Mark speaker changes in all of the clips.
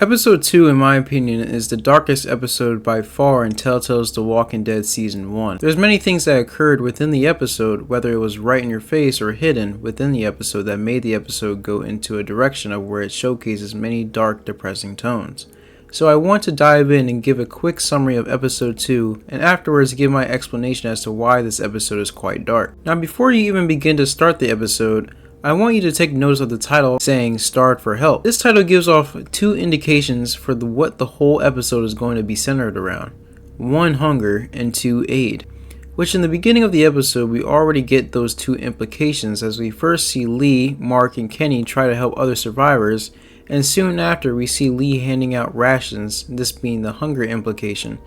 Speaker 1: Episode 2, in my opinion, is the darkest episode by far in Telltale's The Walking Dead Season 1. There's many things that occurred within the episode, whether it was right in your face or hidden within the episode, that made the episode go into a direction of where it showcases many dark, depressing tones. So I want to dive in and give a quick summary of episode 2, and afterwards give my explanation as to why this episode is quite dark. Now before you even begin to start the episode, I want you to take notice of the title saying "Starved for Help." This title gives off two indications for what the whole episode is going to be centered around. 1, hunger, and 2, aid. Which in the beginning of the episode we already get those two implications, as we first see Lee, Mark, and Kenny try to help other survivors, and soon after we see Lee handing out rations, this being the hunger implication.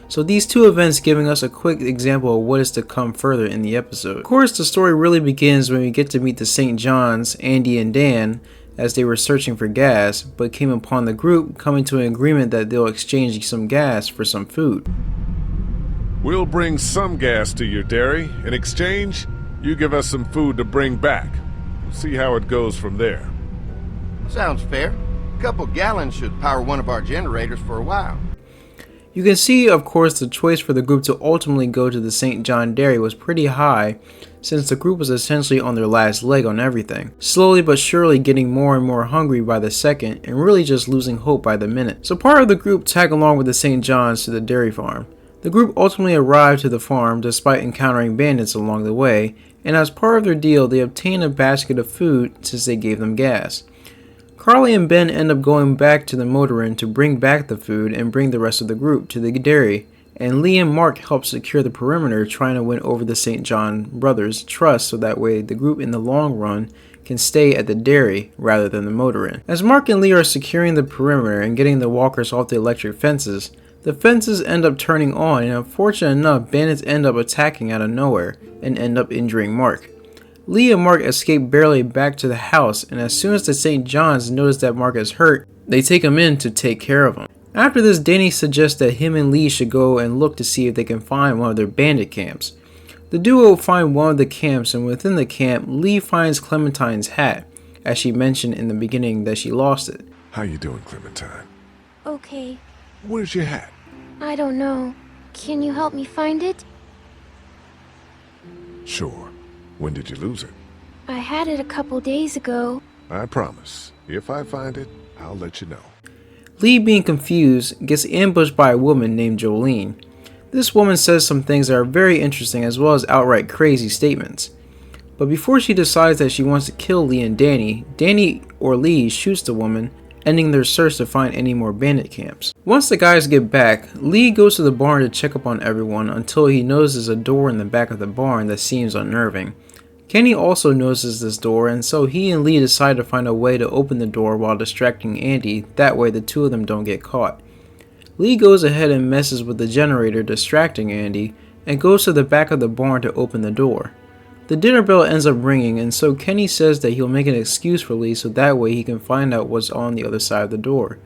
Speaker 1: So these two events giving us a quick example of what is to come further in the episode. Of course, the story really begins when we get to meet the St. Johns, Andy and Dan, as they were searching for gas, but came upon the group coming to an agreement that they'll exchange some gas for some food.
Speaker 2: We'll bring some gas to your dairy. In exchange, you give us some food to bring back. We'll see how it goes from there.
Speaker 3: Sounds fair. A couple gallons should power one of our generators for a while.
Speaker 1: You can see, of course, the choice for the group to ultimately go to the St. John Dairy was pretty high, since the group was essentially on their last leg on everything, slowly but surely getting more and more hungry by the second, and really just losing hope by the minute. So part of the group tag along with the St. John's to the dairy farm. The group ultimately arrived to the farm despite encountering bandits along the way, and as part of their deal they obtained a basket of food since they gave them gas. Carly and Ben end up going back to the motor inn to bring back the food and bring the rest of the group to the dairy, and Lee and Mark help secure the perimeter, trying to win over the St. John brothers' trust so that way the group in the long run can stay at the dairy rather than the motor inn. As Mark and Lee are securing the perimeter and getting the walkers off the electric fences, the fences end up turning on, and unfortunately enough, bandits end up attacking out of nowhere and end up injuring Mark. Lee and Mark escape barely back to the house, and as soon as the St. John's notice that Mark is hurt, they take him in to take care of him. After this, Danny suggests that him and Lee should go and look to see if they can find one of their bandit camps. The duo find one of the camps, and within the camp, Lee finds Clementine's hat, as she mentioned in the beginning that she lost it.
Speaker 2: How you doing, Clementine?
Speaker 4: Okay.
Speaker 2: Where's your hat?
Speaker 4: I don't know. Can you help me find it?
Speaker 2: Sure. When did you lose it?
Speaker 4: I had it a couple days ago.
Speaker 2: I promise. If I find it, I'll let you know.
Speaker 1: Lee, being confused, gets ambushed by a woman named Jolene. This woman says some things that are very interesting as well as outright crazy statements. But before she decides that she wants to kill Lee and Danny or Lee shoots the woman, ending their search to find any more bandit camps. Once the guys get back, Lee goes to the barn to check up on everyone until he notices a door in the back of the barn that seems unnerving. Kenny also notices this door, and so he and Lee decide to find a way to open the door while distracting Andy, that way the two of them don't get caught. Lee goes ahead and messes with the generator, distracting Andy, and goes to the back of the barn to open the door. The dinner bell ends up ringing, and so Kenny says that he'll make an excuse for Lee so that way he can find out what's on the other side of the door.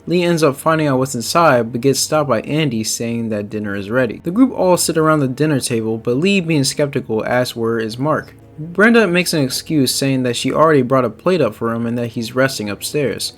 Speaker 1: Lee ends up finding out what's inside, but gets stopped by Andy saying that dinner is ready. The group all sit around the dinner table, but Lee, being skeptical, asks where is Mark. Brenda makes an excuse saying that she already brought a plate up for him and that he's resting upstairs.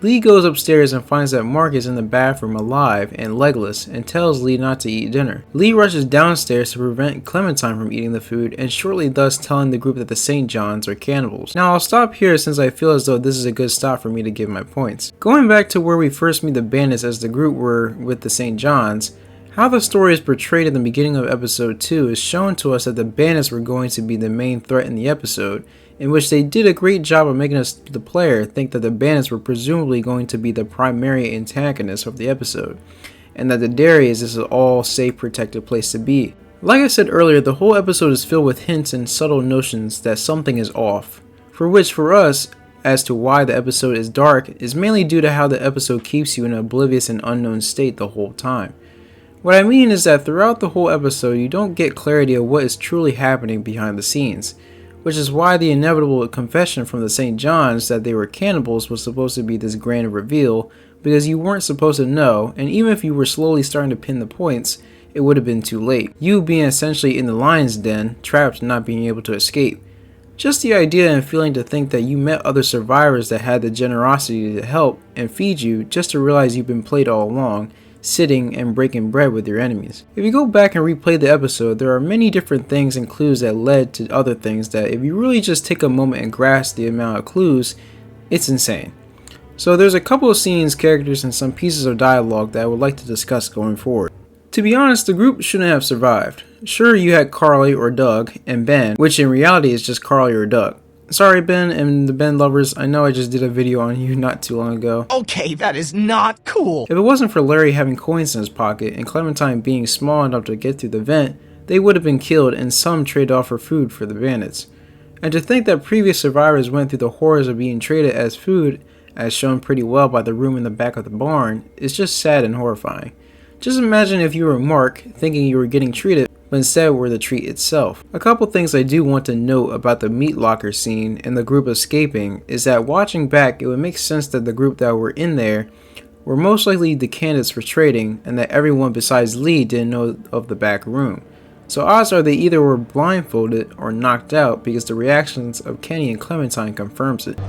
Speaker 1: Lee goes upstairs and finds that Mark is in the bathroom alive and legless and tells Lee not to eat dinner. Lee rushes downstairs to prevent Clementine from eating the food and shortly thus telling the group that the St. John's are cannibals. Now I'll stop here since I feel as though this is a good stop for me to give my points. Going back to where we first meet the bandits as the group were with the St. John's, how the story is portrayed in the beginning of episode 2 is shown to us that the bandits were going to be the main threat in the episode, in which they did a great job of making us, the player, think that the bandits were presumably going to be the primary antagonists of the episode, and that the dairy is this all safe, protected place to be. Like I said earlier, the whole episode is filled with hints and subtle notions that something is off, for which for us, as to why the episode is dark, is mainly due to how the episode keeps you in an oblivious and unknown state the whole time. What I mean is that throughout the whole episode you don't get clarity of what is truly happening behind the scenes, which is why the inevitable confession from the St. John's that they were cannibals was supposed to be this grand reveal, because you weren't supposed to know, and even if you were slowly starting to pin the points, it would have been too late. You being essentially in the lion's den, trapped and not being able to escape. Just the idea and feeling to think that you met other survivors that had the generosity to help and feed you just to realize you've been played all along, sitting and breaking bread with your enemies. If you go back and replay the episode, there are many different things and clues that led to other things that if you really just take a moment and grasp the amount of clues, it's insane. So there's a couple of scenes, characters, and some pieces of dialogue that I would like to discuss going forward. To be honest, the group shouldn't have survived. Sure, you had Carly or Doug and Ben, which in reality is just Carly or Doug. Sorry Ben and the Ben lovers, I know I just did a video on you not too long ago.
Speaker 5: Okay, that is not cool.
Speaker 1: If it wasn't for Larry having coins in his pocket and Clementine being small enough to get through the vent, they would have been killed and some traded off for food for the bandits. And to think that previous survivors went through the horrors of being traded as food, as shown pretty well by the room in the back of the barn, is just sad and horrifying. Just imagine if you were Mark, thinking you were getting treated, but instead were the treat itself. A couple things I do want to note about the meat locker scene and the group escaping is that watching back, it would make sense that the group that were in there were most likely the candidates for trading, and that everyone besides Lee didn't know of the back room. So odds are they either were blindfolded or knocked out, because the reactions of Kenny and Clementine confirms it.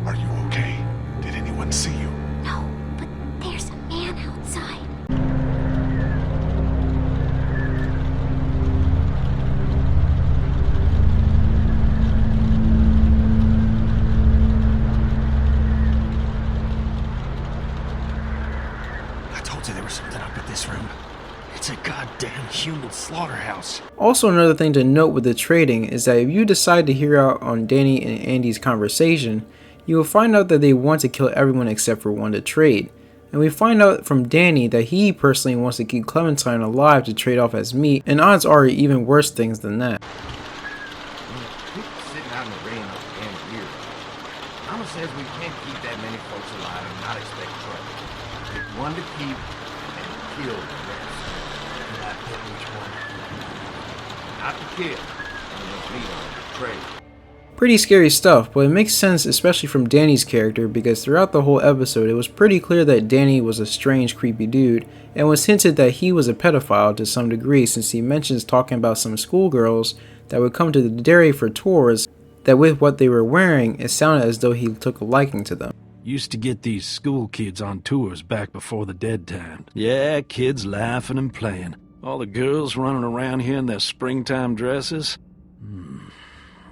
Speaker 2: Are you okay? Did anyone see you?
Speaker 4: No, but there's a man outside.
Speaker 5: I told you there was something up with this room. It's a goddamn human slaughterhouse.
Speaker 1: Also, another thing to note with the trading is that if you decide to hear out on Danny and Andy's conversation, you will find out that they want to kill everyone except for one to trade. And we find out from Danny that he personally wants to keep Clementine alive to trade off as meat, and odds are even worse things than that.
Speaker 3: People sitting out in the rain all damn year. Mama says we can't keep that many folks alive and not expect trouble. Pick one to keep and kill the rest. Not pick which one. Not to kill. And with me on the trade.
Speaker 1: Pretty scary stuff, but it makes sense especially from Danny's character, because throughout the whole episode it was pretty clear that Danny was a strange, creepy dude, and was hinted that he was a pedophile to some degree, since he mentions talking about some schoolgirls that would come to the dairy for tours, that with what they were wearing it sounded as though he took a liking to them.
Speaker 6: Used to get these school kids on tours back before the dead time. Yeah, kids laughing and playing. All the girls running around here in their springtime dresses.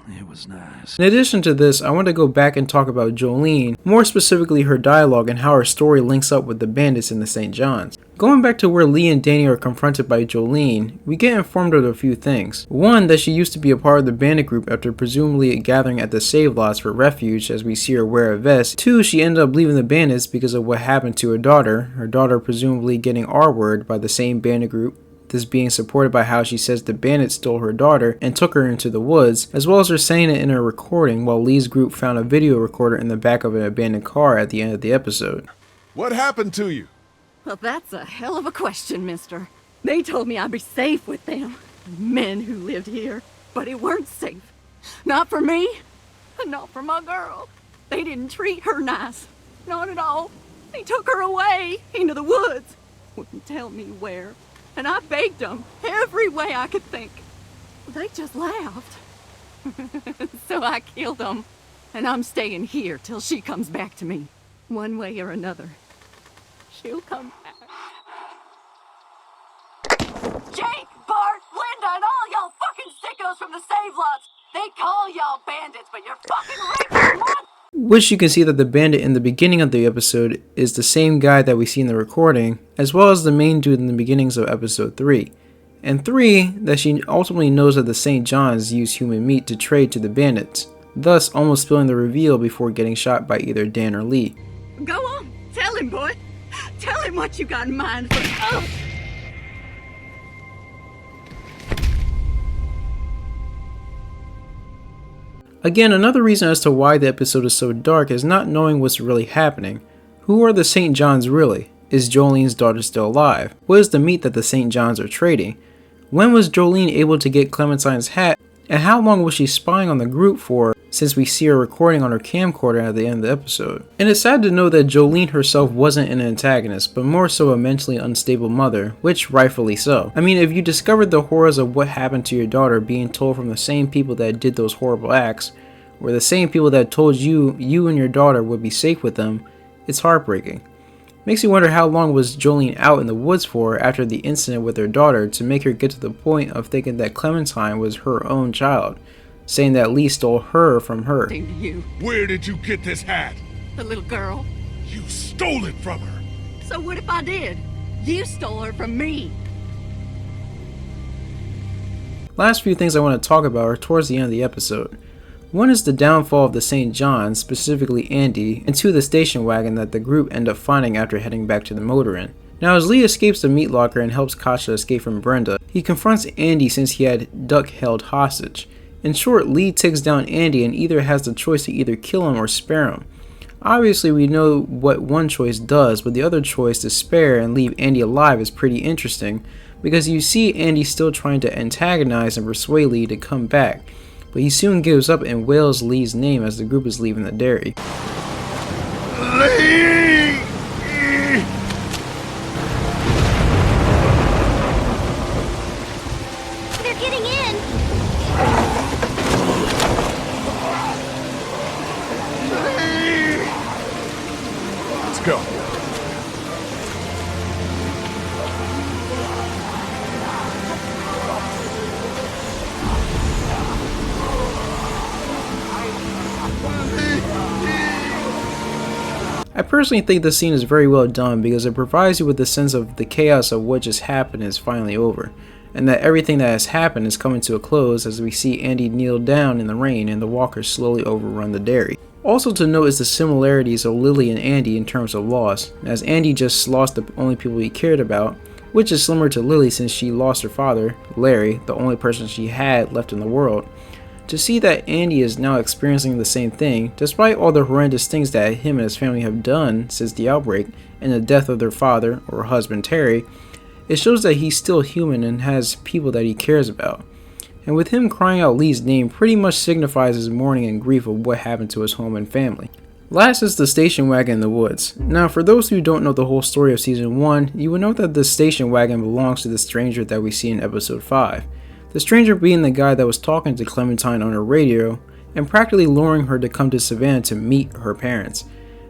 Speaker 6: It was nice.
Speaker 1: In addition to this, I want to go back and talk about Jolene, more specifically her dialogue and how her story links up with the bandits in the St. John's. Going back to where Lee and Danny are confronted by Jolene, we get informed of a few things. One, that she used to be a part of the bandit group after presumably gathering at the save lots for refuge, as we see her wear a vest. Two, she ended up leaving the bandits because of what happened to her daughter presumably getting R-word by the same bandit group. This being supported by how she says the bandits stole her daughter and took her into the woods, as well as her saying it in her recording while Lee's group found a video recorder in the back of an abandoned car at the end of the episode.
Speaker 2: What happened to you?
Speaker 7: Well, that's a hell of a question, mister. They told me I'd be safe with them, men who lived here, but it weren't safe. Not for me, and not for my girl. They didn't treat her nice. Not at all. They took her away into the woods. Wouldn't tell me where. And I begged them every way I could think. They just laughed. So I killed them. And I'm staying here till she comes back to me. One way or another. She'll come back. Jake, Bart, Linda, and all y'all fucking sickos from the save lots. They call y'all bandits, but you're fucking raping mom.
Speaker 1: Which you can see that the bandit in the beginning of the episode is the same guy that we see in the recording, as well as the main dude in the beginnings of episode 3. And 3, that she ultimately knows that the St. John's use human meat to trade to the bandits, thus almost spilling the reveal before getting shot by either Dan or Lee.
Speaker 7: Go on, tell him, boy. Tell him what you got in mind for us.
Speaker 1: Again, another reason as to why the episode is so dark is not knowing what's really happening. Who are the St. John's really? Is Jolene's daughter still alive? What is the meat that the St. John's are trading? When was Jolene able to get Clementine's hat, and how long was she spying on the group for, since we see her recording on her camcorder at the end of the episode? And it's sad to know that Jolene herself wasn't an antagonist, but more so a mentally unstable mother, which rightfully so. I mean, if you discovered the horrors of what happened to your daughter being told from the same people that did those horrible acts, or the same people that told you and your daughter would be safe with them, it's heartbreaking. Makes you wonder how long was Jolene out in the woods for after the incident with her daughter to make her get to the point of thinking that Clementine was her own child, saying that Lee stole her from her.
Speaker 7: Same to you,
Speaker 2: Where did you get this hat?
Speaker 7: the little girl.
Speaker 2: You stole it from her.
Speaker 7: So what if I did? You stole her from me.
Speaker 1: Last few things I want to talk about are towards the end of the episode. One is the downfall of the St. John, specifically Andy, and two, the station wagon that the group end up finding after heading back to the motor inn. Now, as Lee escapes the meat locker and helps Katjaa escape from Brenda, he confronts Andy since he had Duck held hostage. In short, Lee takes down Andy and either has the choice to either kill him or spare him. Obviously, we know what one choice does, but the other choice to spare and leave Andy alive is pretty interesting, because you see Andy still trying to antagonize and persuade Lee to come back, but he soon gives up and wails Lee's name as the group is leaving the dairy.
Speaker 2: Lee!
Speaker 4: They're getting in!
Speaker 2: Let's go.
Speaker 1: I personally think this scene is very well done because it provides you with the sense of the chaos of what just happened is finally over, and that everything that has happened is coming to a close as we see Andy kneel down in the rain and the walkers slowly overrun the dairy. Also to note is the similarities of Lily and Andy in terms of loss, as Andy just lost the only people he cared about, which is similar to Lily since she lost her father, Larry, the only person she had left in the world. To see that Andy is now experiencing the same thing, despite all the horrendous things that him and his family have done since the outbreak and the death of their father, or husband Terry, it shows that he's still human and has people that he cares about. And with him crying out Lee's name pretty much signifies his mourning and grief of what happened to his home and family. Last is the station wagon in the woods. Now, for those who don't know the whole story of season 1, you will note that the station wagon belongs to the stranger that we see in episode 5. The stranger being the guy that was talking to Clementine on her radio and practically luring her to come to Savannah to meet her parents.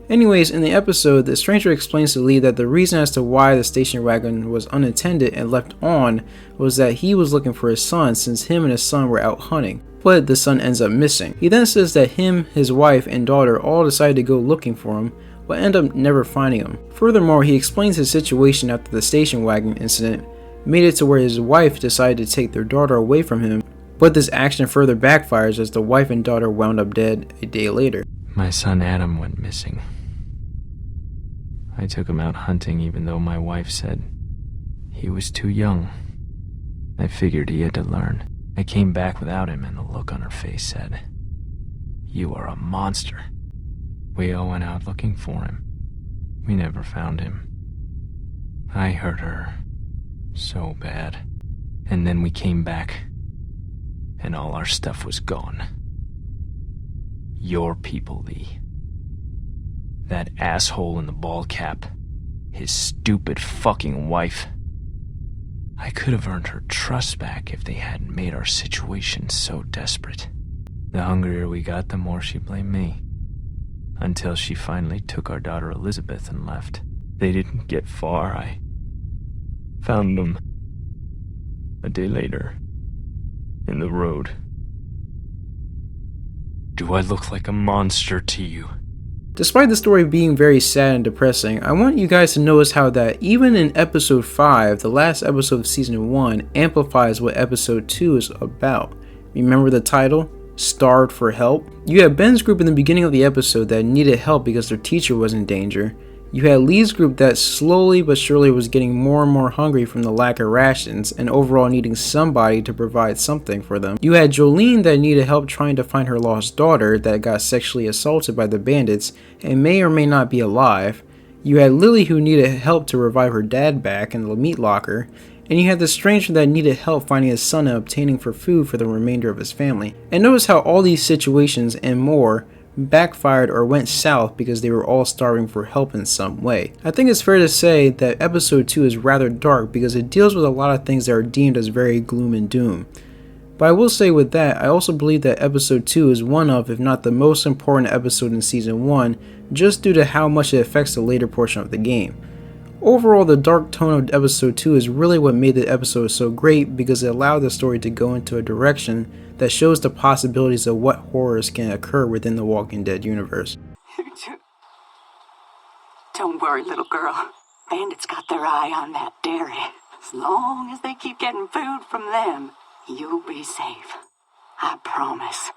Speaker 1: Anyways, in the episode, the stranger explains to Lee that the reason as to why the station wagon was unattended and left on was that he was looking for his son since him and his son were out hunting, but the son ends up missing. He then says that him, his wife, and daughter all decided to go looking for him, but end up never finding him. Furthermore, he explains his situation after the station wagon incident made it to where his wife decided to take their daughter away from him, but this action further backfires as the wife and daughter wound up dead a day later.
Speaker 8: My son Adam went missing. I took him out hunting even though my wife said he was too young. I figured he had to learn. I came back without him and the look on her face said, "You are a monster." We all went out looking for him. We never found him. I hurt her so bad. And then we came back, and all our stuff was gone. Your people, Lee. That asshole in the ball cap. His stupid fucking wife. I could have earned her trust back if they hadn't made our situation so desperate. The hungrier we got, the more she blamed me. Until she finally took our daughter Elizabeth and left. They didn't get far. I found them a day later in the road. Do I look like a monster to you?
Speaker 1: Despite the story being very sad and depressing, I want you guys to notice how that even in episode 5, the last episode of season 1, amplifies what episode 2 is about. Remember the title? Starved for help? You had Ben's group in the beginning of the episode that needed help because their teacher was in danger. You had Lee's group that slowly but surely was getting more and more hungry from the lack of rations and overall needing somebody to provide something for them. You had Jolene that needed help trying to find her lost daughter that got sexually assaulted by the bandits and may or may not be alive. You had Lily who needed help to revive her dad back in the meat locker. and you had the stranger that needed help finding his son and obtaining for food for the remainder of his family. And notice how all these situations and more backfired or went south because they were all starving for help in some way. I think it's fair to say that episode 2 is rather dark because it deals with a lot of things that are deemed as very gloom and doom. But I will say with that, I also believe that episode 2 is one of, if not the most important episode in season 1, just due to how much it affects the later portion of the game. Overall, the dark tone of episode 2 is really what made the episode so great because it allowed the story to go into a direction that shows the possibilities of what horrors can occur within the Walking Dead universe.
Speaker 7: Don't worry, little girl. Bandits got their eye on that dairy. As long as they keep getting food from them, you'll be safe. I promise.